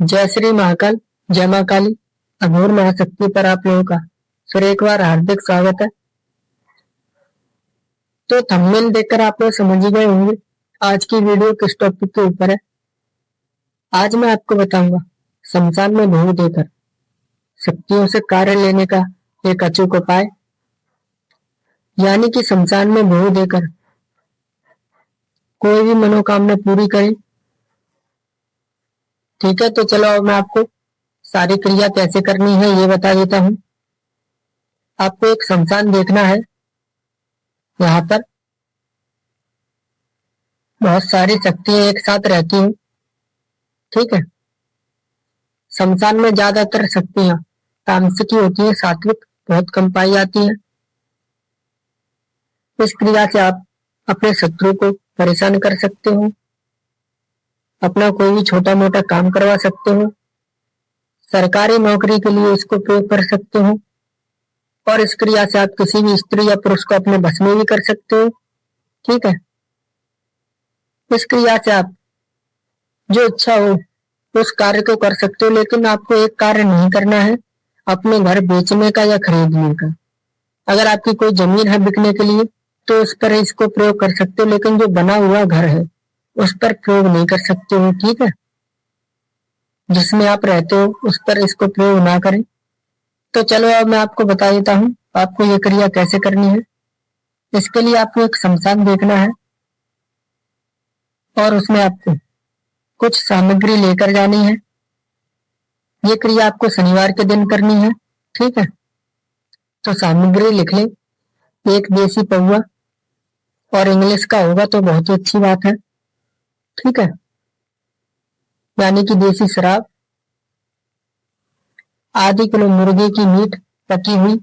जय श्री महाकाल, जय माँ काली, अघोर महाशक्ति पर आप लोगों का फिर एक बार हार्दिक स्वागत है। तो थंबनेल देखकर आप लोग समझ ही गए होंगे आज की वीडियो किस टॉपिक के ऊपर है। आज मैं आपको बताऊंगा शमशान में भोग देकर शक्तियों से कार्य लेने का एक अचूक उपाय, यानी कि शमशान में भोग देकर कोई भी मनोकामना पूरी करें। ठीक है, तो चलो अब मैं आपको सारी क्रिया कैसे करनी है ये बता देता हूँ। आपको एक शमशान देखना है, यहाँ पर बहुत सारी शक्तियां एक साथ रहती हैं। ठीक है, शमशान में ज्यादातर शक्तियां तामसिक होती हैं, सात्विक बहुत कम पाई जाती हैं। इस क्रिया से आप अपने शत्रु को परेशान कर सकते हो, अपना कोई भी छोटा मोटा काम करवा सकते हो, सरकारी नौकरी के लिए इसको प्रयोग कर सकते हो, और इस क्रिया से आप किसी भी स्त्री या पुरुष को अपने बस में भी कर सकते हो। ठीक है, इस क्रिया से आप जो इच्छा हो उस कार्य को कर सकते हो, लेकिन आपको एक कार्य नहीं करना है, अपने घर बेचने का या खरीदने का। अगर आपकी कोई जमीन है बिकने के लिए तो उस पर इसको प्रयोग कर सकते हो, लेकिन जो बना हुआ घर है उस पर प्रयोग नहीं कर सकते हो। ठीक है, जिसमें आप रहते हो उस पर इसको प्रयोग ना करें। तो चलो अब मैं आपको बता देता हूँ आपको ये क्रिया कैसे करनी है। इसके लिए आपको एक शमशान देखना है और उसमें आपको कुछ सामग्री लेकर जानी है। ये क्रिया आपको शनिवार के दिन करनी है। ठीक है, तो सामग्री लिख लें, एक देसी पौवा, और इंग्लिश का होगा तो बहुत ही अच्छी बात है। ठीक है, यानी कि देसी शराब, आधी किलो मुर्गे की मीट पकी हुई,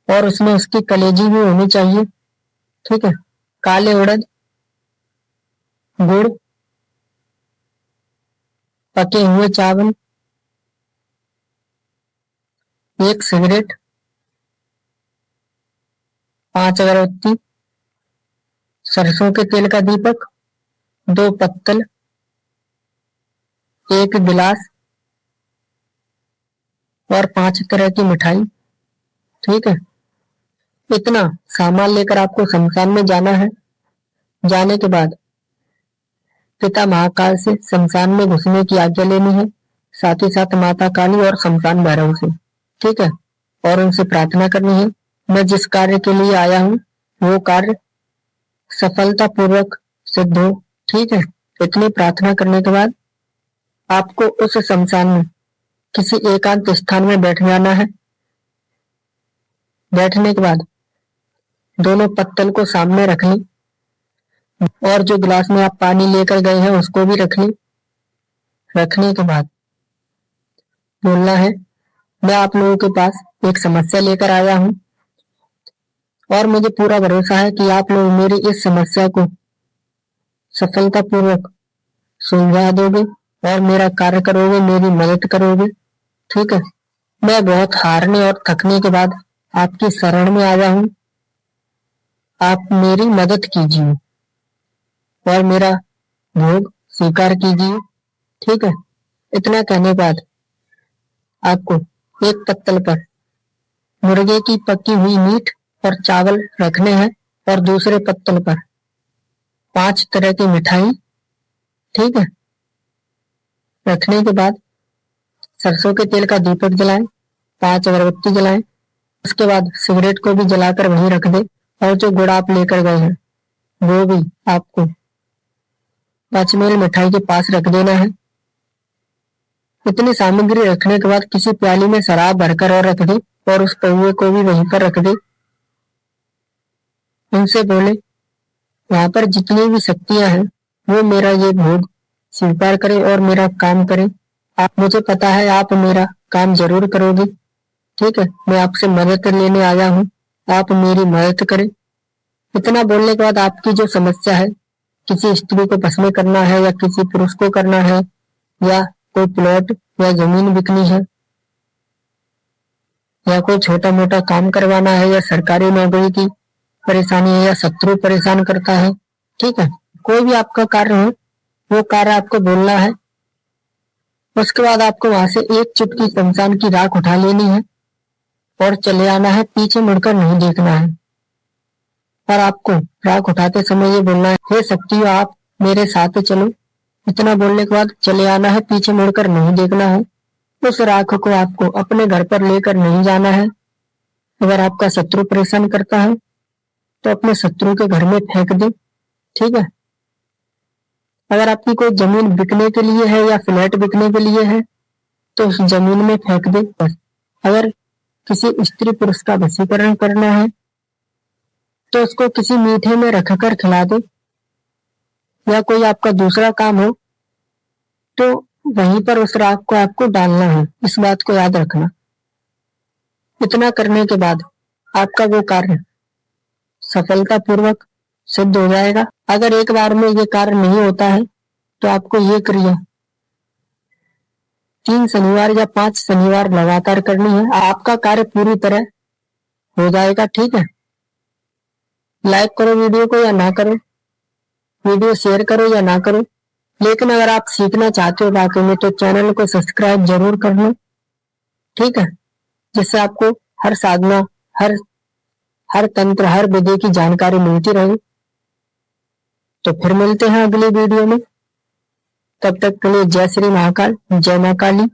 और उसमें उसकी कलेजी भी होनी चाहिए। ठीक है, काले उड़द, गुड़, पके हुए चावल, एक सिगरेट, 5 अगरबत्ती, सरसों के तेल का दीपक, 2 पत्तल, एक गिलास और 5 तरह की मिठाई। ठीक है, इतना सामान लेकर आपको शमशान में जाना है। जाने के बाद पिता महाकाल से शमशान में घुसने की आज्ञा लेनी है, साथ ही साथ माता काली और शमशान भैरव से। ठीक है, और उनसे प्रार्थना करनी है मैं जिस कार्य के लिए आया हूँ वो कार्य सफलता पूर्वक सिद्ध हो। ठीक है, इतनी प्रार्थना करने के बाद आपको उस शमशान में किसी एकांत स्थान में बैठ जाना है। बैठने के बाद दोनों पत्तल को सामने रख लें, और जो गिलास में आप पानी लेकर गए हैं उसको भी रख लें। रखने के बाद बोलना है मैं आप लोगों के पास एक समस्या लेकर आया हूँ, और मुझे पूरा भरोसा है कि आप लोग मेरी इस समस्या को सफलतापूर्वक सुलझा दोगे और मेरा कार्य करोगे, मेरी मदद करोगे। ठीक है, मैं बहुत हारने और थकने के बाद आपकी शरण में आया हूँ, आप मेरी मदद कीजिए और मेरा भोग स्वीकार कीजिए। ठीक है, इतना कहने के बाद आपको एक पत्तल पर मुर्गे की पकी हुई मीट और चावल रखने हैं, और दूसरे पत्तल पर 5 तरह की मिठाई। ठीक है, रखने के बाद सरसों के तेल का दीपक जलाएं, 5 अगरबत्ती जलाएं, उसके बाद सिगरेट को भी जलाकर वहीं रख दे, और जो गुड़ आप लेकर गए हैं वो भी आपको पंचमेल मिठाई के पास रख देना है। इतनी सामग्री रखने के बाद किसी प्याली में शराब भरकर और रख दे, और उस पौवे को भी वहीं पर रख दे। उनसे बोले वहां पर जितनी भी शक्तियां हैं वो मेरा ये भोग स्वीकार करे और मेरा काम करे। आप मुझे पता है आप मेरा काम जरूर करोगे। ठीक है, मैं आपसे मदद लेने आया हूँ, आप मेरी मदद करें। इतना बोलने के बाद आपकी जो समस्या है, किसी स्त्री को बस में करना है या किसी पुरुष को करना है, या कोई प्लॉट या जमीन बिकनी है, या कोई छोटा मोटा काम करवाना है, या सरकारी नौकरी की परेशानी है, या शत्रु परेशान करता है। ठीक है, कोई भी आपका कार्य हो वो कार्य आपको बोलना है, उसके बाद आपको वहां से एक चुटकी शमशान की राख उठा लेनी है और चले आना है, पीछे मुड़कर नहीं देखना है। और आपको राख उठाते समय ये बोलना है, हे शक्तियों आप मेरे साथ चलो। इतना बोलने के बाद चले आना है, पीछे मुड़कर नहीं देखना है। उस राख को आपको अपने घर पर लेकर नहीं जाना है। अगर आपका शत्रु परेशान करता है तो अपने शत्रु के घर में फेंक दे, ठीक है। अगर आपकी कोई जमीन बिकने के लिए है या फ्लैट बिकने के लिए है तो उस जमीन में फेंक दे बस। अगर किसी स्त्री पुरुष का वशीकरण करना है तो उसको किसी मीठे में रखकर खिला दे, या कोई आपका दूसरा काम हो तो वहीं पर उस राख को आपको डालना है। इस बात को याद रखना। इतना करने के बाद आपका वो कार्य सफलतापूर्वक सिद्ध हो जाएगा। अगर एक बार में ये कार्य नहीं होता है तो आपको ये क्रिया 3 शनिवार या 5 शनिवार लगातार करनी है। आपका कार्य पूरी तरह हो जाएगा, ठीक है। लाइक करो वीडियो को या ना करो, वीडियो शेयर करो या ना करो, लेकिन अगर आप सीखना चाहते हो वाकई में तो चैनल को सब्सक्राइब जरूर कर लो, ठीक है। जिससे आपको हर साधना, हर तंत्र, हर विधि की जानकारी मिलती रहे। तो फिर मिलते हैं अगली वीडियो में। तब तक के लिए जय श्री महाकाल, जय मां काली।